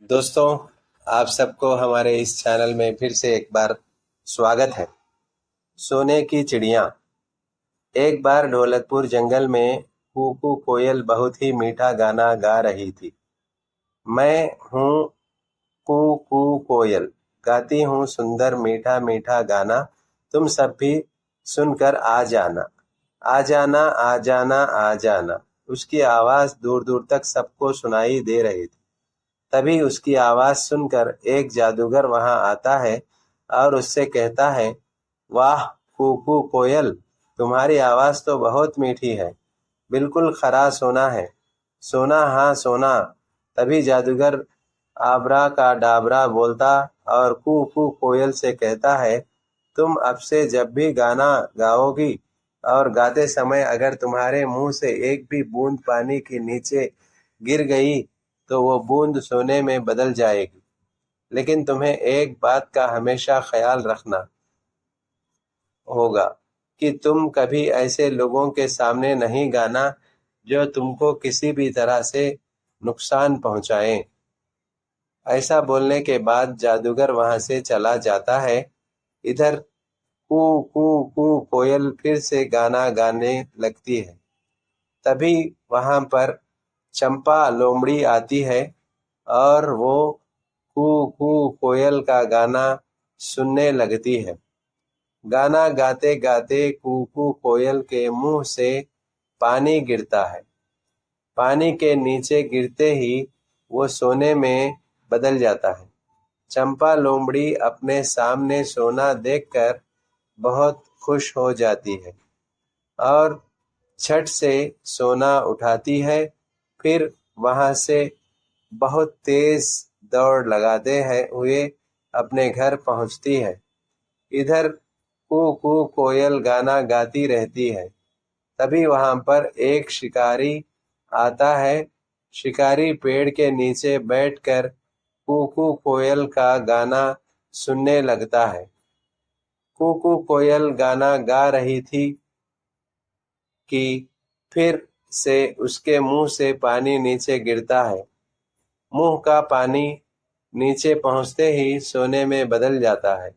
दोस्तों, आप सबको हमारे इस चैनल में फिर से एक बार स्वागत है। सोने की चिड़िया। एक बार ढोलकपुर जंगल में कूकू कोयल बहुत ही मीठा गाना गा रही थी। मैं हूँ कूकू कोयल, गाती हूँ सुंदर मीठा मीठा गाना। तुम सब भी सुनकर आ जाना। आ जाना, आ जाना, आ जाना। उसकी आवाज दूर दूर तक सबको सुनाई दे रही थी। तभी उसकी आवाज सुनकर एक जादूगर वहां आता है और उससे कहता है, वाह कूकू कोयल, तुम्हारी आवाज तो बहुत मीठी है, बिल्कुल खरा सोना है। सोना, हाँ सोना। तभी जादूगर आबरा का डाबरा बोलता और कूकू कोयल से कहता है, तुम अब से जब भी गाना गाओगी और गाते समय अगर तुम्हारे मुंह से एक भी बूंद पानी के नीचे गिर गई तो वो बूंद सोने में बदल जाएगी। लेकिन तुम्हें एक बात का हमेशा ख्याल रखना होगा कि तुम कभी ऐसे लोगों के सामने नहीं गाना जो तुमको किसी भी तरह से नुकसान पहुंचाएं। ऐसा बोलने के बाद जादूगर वहां से चला जाता है। इधर कू कू कू कोयल फिर से गाना गाने लगती है। तभी वहां पर चंपा लोमड़ी आती है और वो कू कू कोयल का गाना सुनने लगती है। गाना गाते गाते कूकू कोयल के मुंह से पानी गिरता है। पानी के नीचे गिरते ही वो सोने में बदल जाता है। चंपा लोमड़ी अपने सामने सोना देखकर बहुत खुश हो जाती है और झट से सोना उठाती है। फिर वहां से बहुत तेज दौड़ लगाते हुए अपने घर पहुंचती है। इधर कू कोयल गाना गाती रहती है। तभी वहां पर एक शिकारी आता है। शिकारी पेड़ के नीचे बैठकर कू कोयल का गाना सुनने लगता है। कू कोयल गाना गा रही थी कि फिर से उसके मुंह से पानी नीचे गिरता है। मुंह का पानी नीचे पहुंचते ही सोने में बदल जाता है।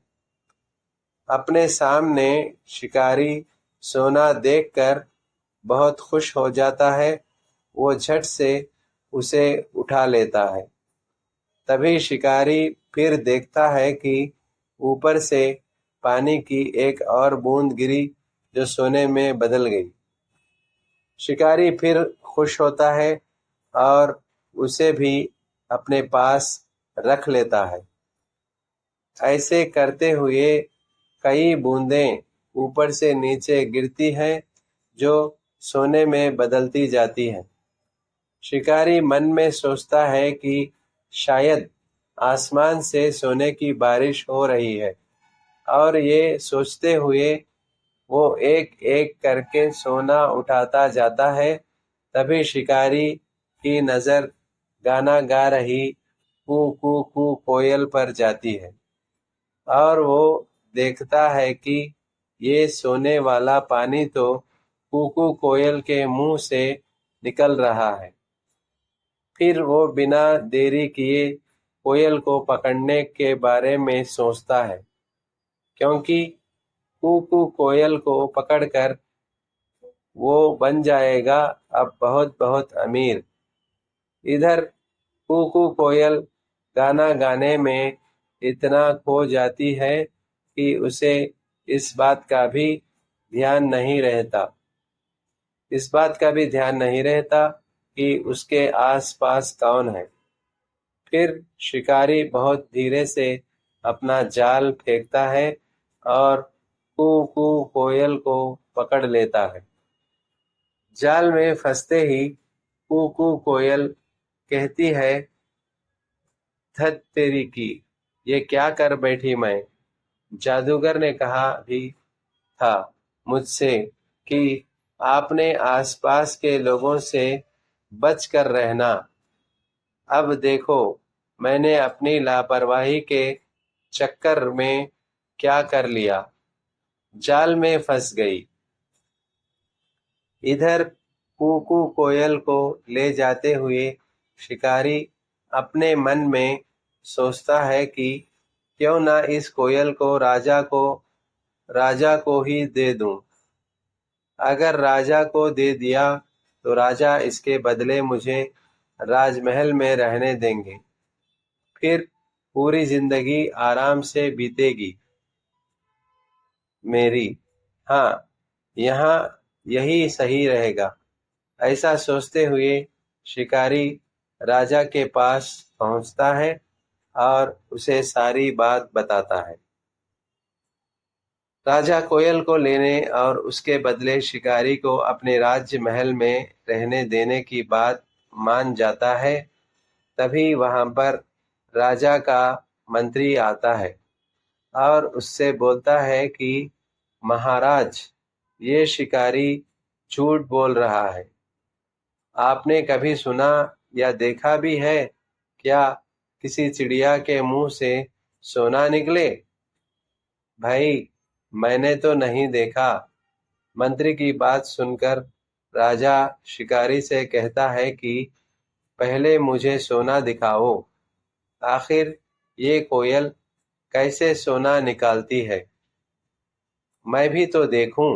अपने सामने शिकारी सोना देखकर बहुत खुश हो जाता है। वो झट से उसे उठा लेता है। तभी शिकारी फिर देखता है कि ऊपर से पानी की एक और बूंद गिरी जो सोने में बदल गई। शिकारी फिर खुश होता है और उसे भी अपने पास रख लेता है। ऐसे करते हुए कई बूंदें ऊपर से नीचे गिरती हैं जो सोने में बदलती जाती हैं। शिकारी मन में सोचता है कि शायद आसमान से सोने की बारिश हो रही है और ये सोचते हुए वो एक एक करके सोना उठाता जाता है। तभी शिकारी की नजर गाना गा रही कू कोयल पर जाती है और वो देखता है कि ये सोने वाला पानी तो कूकू कोयल के मुंह से निकल रहा है। फिर वो बिना देरी किए कोयल को पकड़ने के बारे में सोचता है, क्योंकि कूकू कोयल को पकड़कर वो बन जाएगा अब बहुत बहुत अमीर। इधर कूकू कोयल गाना गाने में इतना खो जाती है कि उसे इस बात का भी ध्यान नहीं रहता इस बात का भी ध्यान नहीं रहता कि उसके आसपास कौन है। फिर शिकारी बहुत धीरे से अपना जाल फेंकता है और कू कोयल को पकड़ लेता है। जाल में फंसते ही कू कोयल कहती है, धत तेरी की, ये क्या कर बैठी मैं। जादूगर ने कहा भी था मुझसे कि आपने आसपास के लोगों से बच कर रहना। अब देखो मैंने अपनी लापरवाही के चक्कर में क्या कर लिया, जाल में फंस गई। इधर कूकू कोयल को ले जाते हुए शिकारी अपने मन में सोचता है कि क्यों ना इस कोयल को राजा को ही दे दूं। अगर राजा को दे दिया तो राजा इसके बदले मुझे राजमहल में रहने देंगे, फिर पूरी जिंदगी आराम से बीतेगी मेरी। हाँ, यहाँ यही सही रहेगा। ऐसा सोचते हुए शिकारी राजा के पास पहुंचता है और उसे सारी बात बताता है। राजा कोयल को लेने और उसके बदले शिकारी को अपने राज्य महल में रहने देने की बात मान जाता है। तभी वहां पर राजा का मंत्री आता है और उससे बोलता है कि महाराज, ये शिकारी झूठ बोल रहा है। आपने कभी सुना या देखा भी है क्या किसी चिड़िया के मुंह से सोना निकले? भाई, मैंने तो नहीं देखा। मंत्री की बात सुनकर राजा शिकारी से कहता है कि पहले मुझे सोना दिखाओ। आखिर ये कोयल कैसे सोना निकालती है, मैं भी तो देखूं।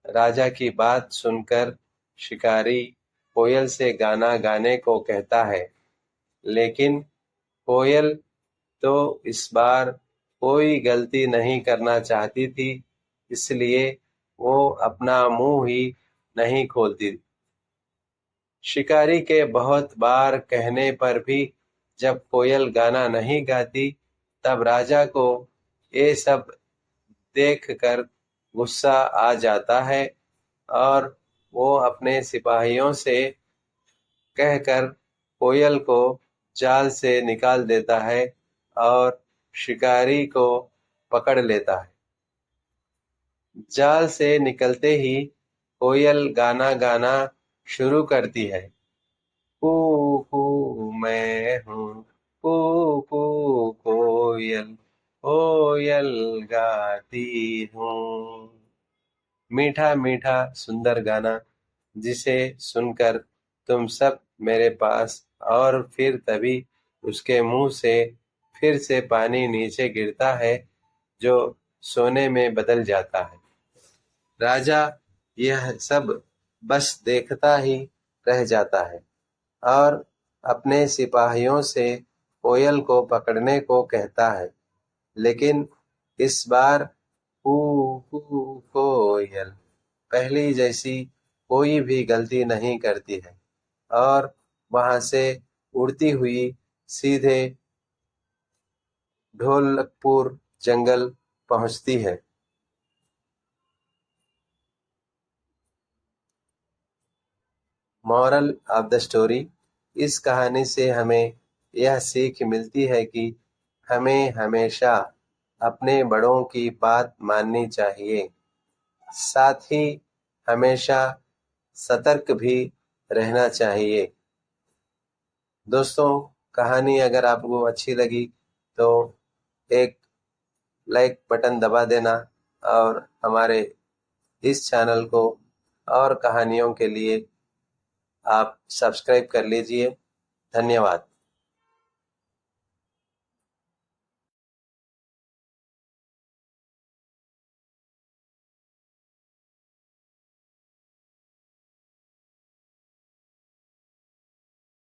राजा की बात सुनकर शिकारी कोयल से गाना गाने को कहता है, लेकिन कोयल तो इस बार कोई गलती नहीं करना चाहती थी, इसलिए वो अपना मुंह ही नहीं खोलती। शिकारी के बहुत बार कहने पर भी जब कोयल गाना नहीं गाती, तब राजा को ये सब देखकर गुस्सा आ जाता है और वो अपने सिपाहियों से कहकर कोयल को जाल से निकाल देता है और शिकारी को पकड़ लेता है। जाल से निकलते ही कोयल गाना गाना शुरू करती है। कू कू मैं हूँ, कू कू कोयल, कोयल गाती हूँ। मीठा मीठा सुंदर गाना जिसे सुनकर तुम सब मेरे पास, और फिर तभी उसके मुंह से फिर से पानी नीचे गिरता है जो सोने में बदल जाता है। राजा यह सब बस देखता ही रह जाता है और अपने सिपाहियों से कोयल को पकड़ने को कहता है, लेकिन इस बार कू कू कोयल पहली जैसी कोई भी गलती नहीं करती है और वहां से उड़ती हुई सीधे ढोलकपुर जंगल पहुंचती है। मॉरल ऑफ द स्टोरी, इस कहानी से हमें यह सीख मिलती है कि हमें हमेशा अपने बड़ों की बात माननी चाहिए, साथ ही हमेशा सतर्क भी रहना चाहिए। दोस्तों, कहानी अगर आपको अच्छी लगी तो एक लाइक बटन दबा देना और हमारे इस चैनल को और कहानियों के लिए आप सब्सक्राइब कर लीजिए। धन्यवाद।